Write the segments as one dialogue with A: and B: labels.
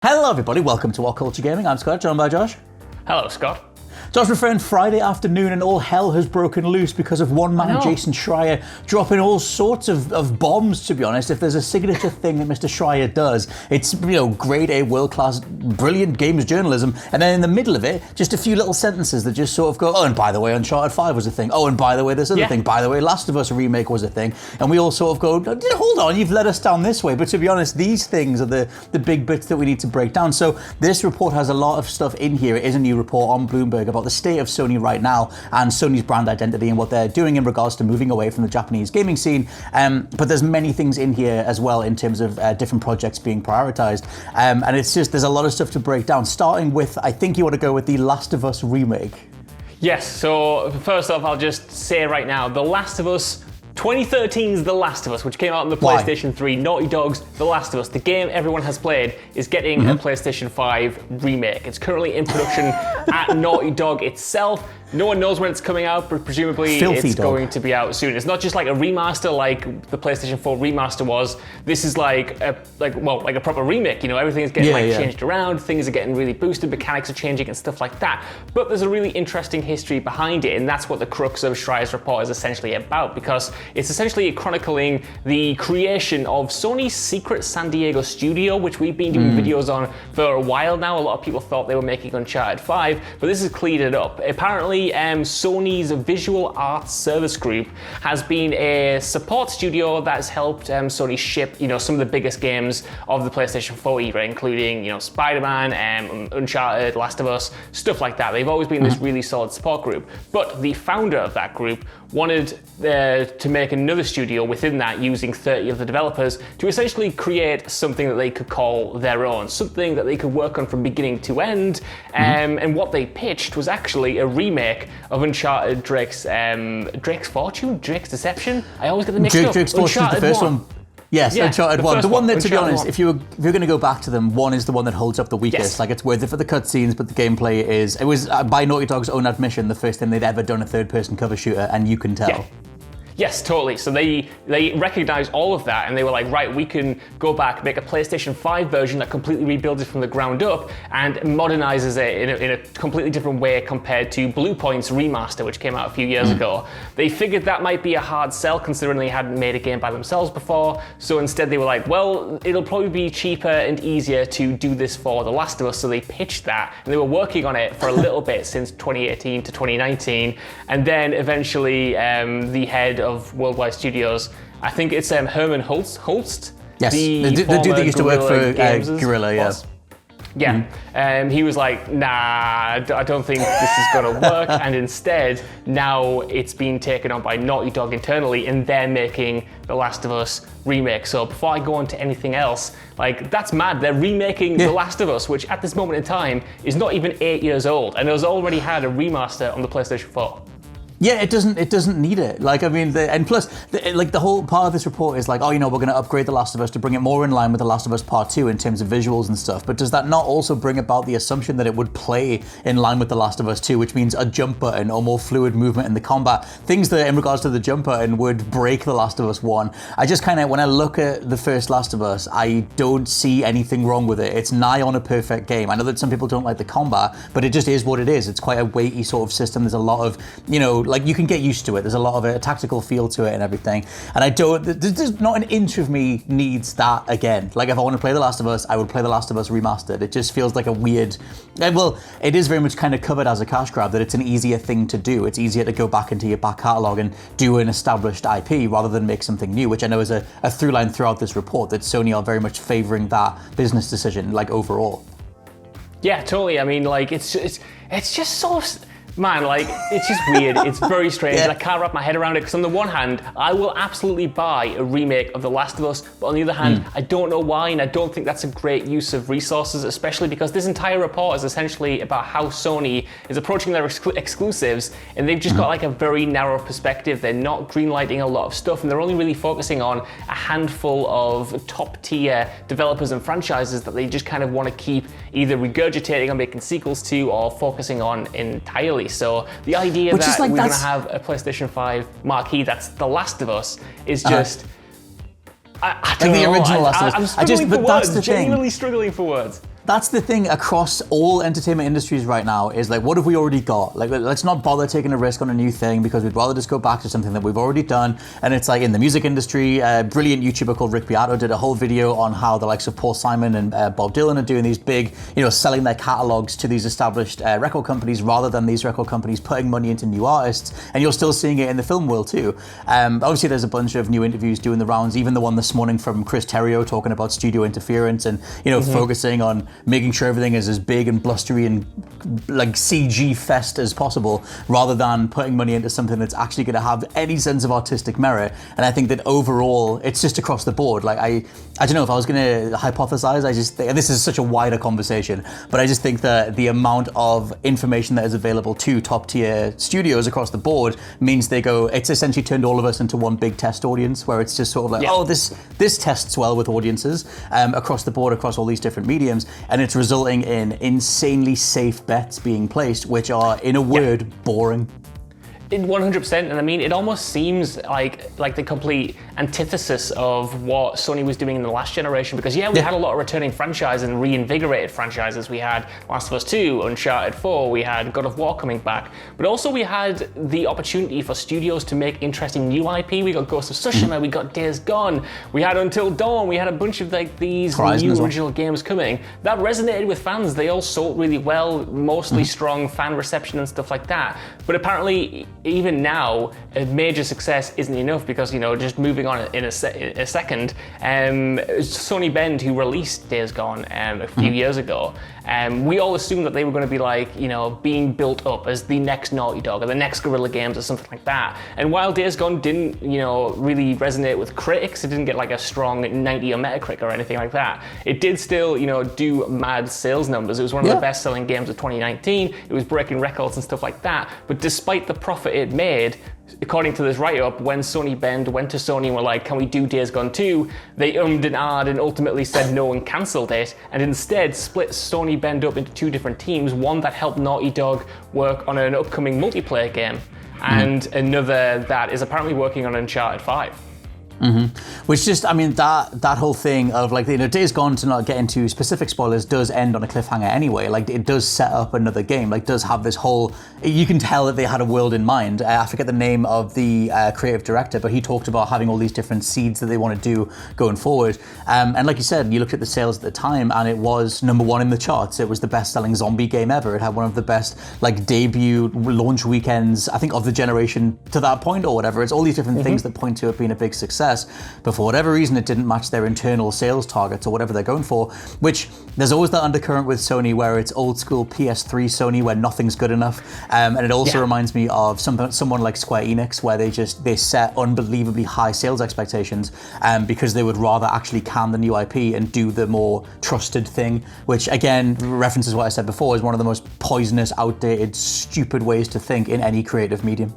A: Hello everybody, welcome to WhatCulture Gaming. I'm Scott, joined by Josh.
B: Hello, Scott.
A: Josh returned Friday afternoon and all hell has broken loose because of one man, Jason Schreier, dropping all sorts of bombs, to be honest. If there's a signature thing that Mr. Schreier does, it's, grade A, world-class, brilliant games journalism, and then in the middle of it, just a few little sentences that just sort of go, oh, and by the way, Uncharted 5 was a thing. Oh, and by the way, this other thing. By the way, Last of Us Remake was a thing. And we all sort of go, hold on, you've led us down this way. But to be honest, these things are the big bits that we need to break down. So this report has a lot of stuff in here. It is a new report on Bloomberg about the state of Sony right now and Sony's brand identity and what they're doing in regards to moving away from the Japanese gaming scene. But there's many things in here as well in terms of different projects being prioritized. And it's just, there's a lot of stuff to break down, starting with, I think you want to go with the Last of Us Remake.
B: Yes, so first off, I'll just say right now, The Last of Us 2013's The Last of Us, which came out on the PlayStation 3, Naughty Dog's The Last of Us, the game everyone has played, is getting a PlayStation 5 remake. It's currently in production at Naughty Dog itself. No one knows when it's coming out, but presumably it's going to be out soon. It's not just like a remaster like the PlayStation 4 remaster was. This is like a proper remake. Everything is getting changed around. Things are getting really boosted. Mechanics are changing and stuff like that. But there's a really interesting history behind it, and that's what the crux of Schreier's report is essentially about, because it's essentially chronicling the creation of Sony's secret San Diego studio, which we've been doing videos on for a while now. A lot of people thought they were making Uncharted 5, but this has cleared it up. Apparently, Sony's Visual Arts Service Group has been a support studio that's helped Sony ship, some of the biggest games of the PlayStation 4 era, including, Spider-Man, Uncharted, Last of Us, stuff like that. They've always been this really solid support group. But the founder of that group wanted to make another studio within that, using 30 of the developers, to essentially create something that they could call their own, something that they could work on from beginning to end. And what they pitched was actually a remake of Uncharted Drake's Fortune? Drake's Deception? I always get them mixed up.
A: Drake's Fortune is the first one. Yes, Uncharted 1. The one that, to be honest, if you're going to go back to them, 1 is the one that holds up the weakest. Yes. Like, it's worth it for the cutscenes, but the gameplay it was, by Naughty Dog's own admission, the first time they'd ever done a third-person cover shooter, and you can tell.
B: Yeah. Yes, totally. So they recognized all of that, and they were like, right, we can go back, make a PlayStation 5 version that completely rebuilds it from the ground up and modernizes it in a completely different way compared to Bluepoint's remaster, which came out a few years ago. They figured that might be a hard sell, considering they hadn't made a game by themselves before. So instead they were like, well, it'll probably be cheaper and easier to do this for The Last of Us. So they pitched that, and they were working on it for a little bit since 2018 to 2019. And then eventually the head of Worldwide Studios, I think it's Herman Holst.
A: Yes, the dude that used to work for Guerrilla,
B: yes. Yeah, he was like, nah, I don't think this is going to work. And instead, now it's being taken on by Naughty Dog internally, and they're making The Last of Us Remake. So before I go on to anything else, that's mad. They're remaking The Last of Us, which at this moment in time is not even 8 years old, and it has already had a remaster on the PlayStation 4.
A: Yeah, it doesn't need it. And plus, the whole part of this report is like, we're going to upgrade The Last of Us to bring it more in line with The Last of Us Part 2 in terms of visuals and stuff. But does that not also bring about the assumption that it would play in line with The Last of Us 2, which means a jump button or more fluid movement in the combat? Things that, in regards to the jump button, would break The Last of Us 1. I just when I look at the first Last of Us, I don't see anything wrong with it. It's nigh on a perfect game. I know that some people don't like the combat, but it just is what it is. It's quite a weighty sort of system. There's a lot of, you can get used to it. There's a lot of a tactical feel to it and everything. And there's not an inch of me needs that again. Like, if I want to play The Last of Us, I would play The Last of Us Remastered. It just feels like a weird, it is very much kind of covered as a cash grab, that it's an easier thing to do. It's easier to go back into your back catalogue and do an established IP rather than make something new, which I know is a through line throughout this report, that Sony are very much favouring that business decision, overall.
B: Yeah, totally. I mean, it's just so... Man, it's just weird. It's very strange. I can't wrap my head around it, because on the one hand, I will absolutely buy a remake of The Last of Us, but on the other hand, I don't know why, and I don't think that's a great use of resources, especially because this entire report is essentially about how Sony is approaching their exclusives, and they've just got a very narrow perspective. They're not greenlighting a lot of stuff, and they're only really focusing on a handful of top-tier developers and franchises that they just kind of want to keep either regurgitating or making sequels to, or focusing on entirely. So the idea that we're going to have a PlayStation 5 marquee that's The Last of Us is just... I don't know.
A: The original Last of Us.
B: I'm struggling for words. Genuinely struggling for words.
A: That's the thing across all entertainment industries right now is like, what have we already got? Like, let's not bother taking a risk on a new thing because we'd rather just go back to something that we've already done. And it's like in the music industry, a brilliant YouTuber called Rick Beato did a whole video on how the likes of Paul Simon and Bob Dylan are doing these big, selling their catalogs to these established record companies rather than these record companies putting money into new artists. And you're still seeing it in the film world too. Obviously, there's a bunch of new interviews doing the rounds, even the one this morning from Chris Terrio talking about studio interference and, focusing on making sure everything is as big and blustery and like CG fest as possible, rather than putting money into something that's actually going to have any sense of artistic merit. And I think that overall, it's just across the board. Like I don't know if I was going to hypothesize. I just think this is such a wider conversation, but I just think that the amount of information that is available to top tier studios across the board means it's essentially turned all of us into one big test audience, where it's just sort of like, this tests well with audiences across the board, across all these different mediums, and it's resulting in insanely safe bets being placed, which are, in a word, boring.
B: 100%, and I mean, it almost seems like the complete antithesis of what Sony was doing in the last generation, because we had a lot of returning franchises and reinvigorated franchises. We had Last of Us 2, Uncharted 4, we had God of War coming back, but also we had the opportunity for studios to make interesting new IP. We got Ghost of Tsushima, we got Days Gone, we had Until Dawn, we had a bunch of these
A: Horizon
B: new original games coming. That resonated with fans. They all sold really well, mostly strong fan reception and stuff like that. But apparently, even now, a major success isn't enough because, just moving on in a second, Sony Bend, who released Days Gone a few years ago, we all assumed that they were going to be being built up as the next Naughty Dog or the next Guerrilla Games or something like that. And while Days Gone didn't, really resonate with critics, it didn't get a strong 90 on Metacritic or anything like that. It did still, do mad sales numbers. It was one of the best-selling games of 2019. It was breaking records and stuff like that. But despite the profit it made, according to this write-up, when Sony Bend went to Sony and were like, can we do Days Gone 2? They and ahed and ultimately said no and cancelled it, and instead split Sony Bend up into two different teams, one that helped Naughty Dog work on an upcoming multiplayer game, and another that is apparently working on Uncharted 5.
A: Which just, that whole thing of Days Gone, to not get into specific spoilers, does end on a cliffhanger anyway. It does set up another game. Does have this whole, you can tell that they had a world in mind. I forget the name of the creative director, but he talked about having all these different seeds that they want to do going forward. And like you said, you looked at the sales at the time, and it was number one in the charts. It was the best-selling zombie game ever. It had one of the best debut launch weekends, I think, of the generation to that point or whatever. It's all these different things that point to it being a big success. But for whatever reason, it didn't match their internal sales targets or whatever they're going for, which there's always that undercurrent with Sony where it's old school PS3 Sony where nothing's good enough. And it also reminds me of someone like Square Enix, where they set unbelievably high sales expectations because they would rather actually can the new IP and do the more trusted thing, which again references what I said before is one of the most poisonous, outdated, stupid ways to think in any creative medium.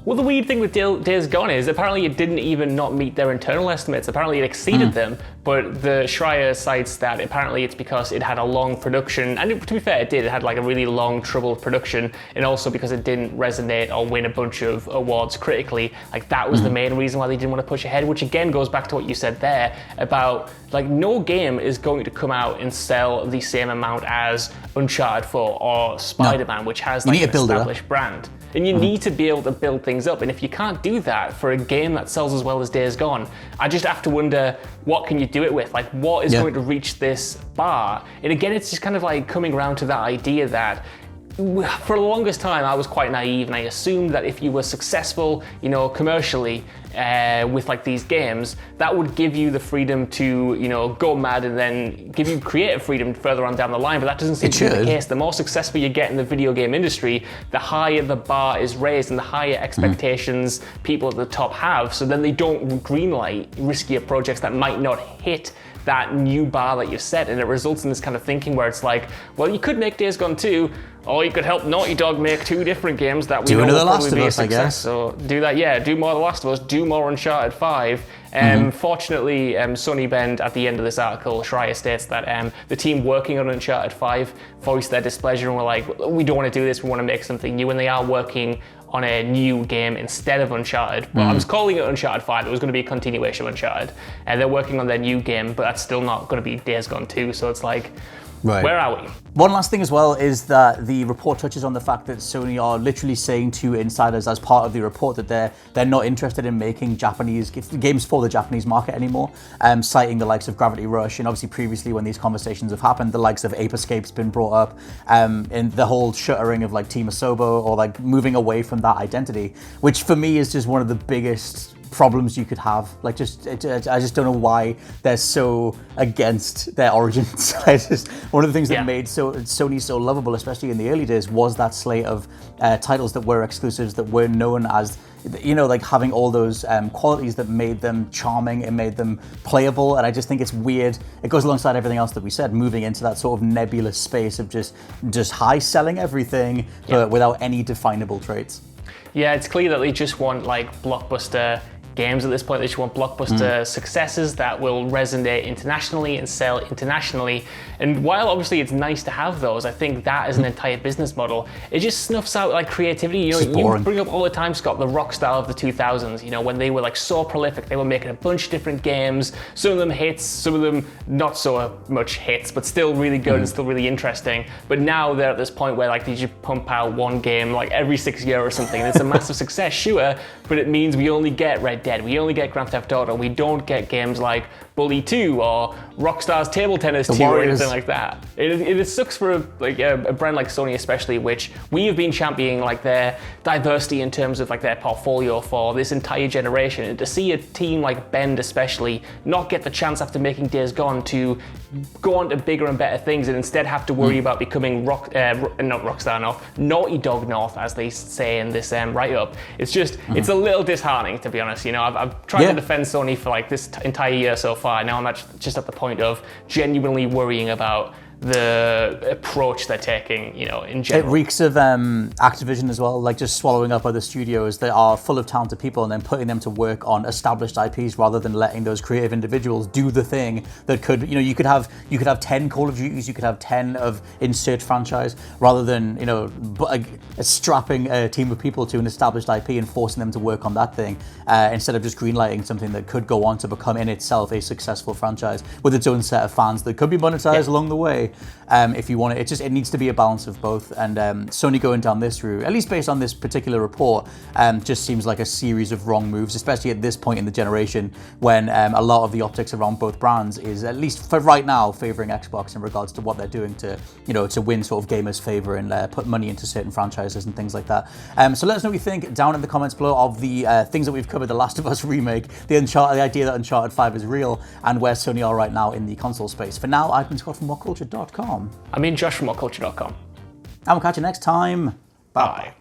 B: Well, the weird thing with Days Gone is apparently it didn't even not meet their internal estimates. Apparently it exceeded them, but the Schreier cites that apparently it's because it had a long production, and to be fair, it did. It had a really long, troubled production, and also because it didn't resonate or win a bunch of awards critically. That was the main reason why they didn't want to push ahead, which again goes back to what you said there about no game is going to come out and sell the same amount as Uncharted 4 or Spider-Man, which has an established brand. And you need to be able to build things up. And if you can't do that for a game that sells as well as Days Gone, I just have to wonder, what can you do it with? What is going to reach this bar? And again, it's just kind of coming around to that idea that for the longest time, I was quite naive, and I assumed that if you were successful, commercially with these games, that would give you the freedom to, go mad and then give you creative freedom further on down the line. But that doesn't seem to be the case. The more successful you get in the video game industry, the higher the bar is raised and the higher expectations people at the top have. So then they don't greenlight riskier projects that might not hit that new bar that you've set, and it results in this kind of thinking where it's well, you could make Days Gone 2, or you could help Naughty Dog make two different games that we know will probably be a success. So do that, do more The Last of Us, do more Uncharted 5. Fortunately, Sony Bend, at the end of this article, Schreier states that the team working on Uncharted 5 voiced their displeasure and were we don't want to do this, we want to make something new, and they are working on a new game instead of Uncharted. Well, I was calling it Uncharted 5, it was going to be a continuation of Uncharted. And they're working on their new game, but that's still not going to be Days Gone 2, so it's
A: Right.
B: Where are we?
A: One last thing as well is that the report touches on the fact that Sony are literally saying to insiders as part of the report that they're not interested in making Japanese games for the Japanese market anymore, citing the likes of Gravity Rush, and obviously previously when these conversations have happened, the likes of Ape Escape's been brought up, and the whole shuttering of like Team Asobo, or like moving away from that identity, which for me is just one of the biggest problems you could have. Like, I just don't know why they're so against their origins. One of the things that made Sony so lovable, especially in the early days, was that slate of titles that were exclusives, that were known as, like having all those qualities that made them charming and made them playable. And I just think it's weird. It goes alongside everything else that we said, moving into that sort of nebulous space of just high selling everything, but without any definable traits.
B: Yeah, it's clear that they just want like blockbuster games at this point. They just want blockbuster successes that will resonate internationally and sell internationally. And while obviously it's nice to have those, I think that as an entire business model, it just snuffs out like creativity. You bring up all the time, Scott, the Rockstar of the 2000s, when they were like so prolific. They were making a bunch of different games, some of them hits, some of them not so much hits, but still really good and still really interesting. But now they're at this point where like they just pump out one game like every 6 years or something. And it's a massive success, sure, but it means we only get Red Dead, we only get Grand Theft Auto, we don't get games like Bully 2 or Rockstar's Table Tennis 2 or anything like that. It sucks for a brand like Sony especially, which we have been championing like their diversity in terms of like their portfolio for this entire generation. And to see a team like Bend especially not get the chance after making Days Gone to go on to bigger and better things and instead have to worry about becoming not Rockstar North, Naughty Dog North, as they say in this write-up. It's just, it's a little disheartening, to be honest. I've tried to defend Sony for like this entire year so far. Now I'm just at the point of genuinely worrying about the approach they're taking, in general.
A: It reeks of Activision as well, like just swallowing up other studios that are full of talented people and then putting them to work on established IPs rather than letting those creative individuals do the thing that could, you could have 10 Call of Duties, you could have 10 of insert franchise, rather than, strapping a team of people to an established IP and forcing them to work on that thing, instead of just greenlighting something that could go on to become in itself a successful franchise with its own set of fans that could be monetized along the way. If you want it. It needs to be a balance of both. And Sony going down this route, at least based on this particular report, just seems like a series of wrong moves, especially at this point in the generation when a lot of the optics around both brands is, at least for right now, favoring Xbox in regards to what they're doing to, to win sort of gamers' favor and put money into certain franchises and things like that. So let us know what you think down in the comments below of the things that we've covered, the Last of Us remake, the idea that Uncharted 5 is real, and where Sony are right now in the console space. For now, I've been Scott from WhatCulture.com.
B: I'm in Josh from WhatCulture.com.
A: And we'll catch you next time. Bye.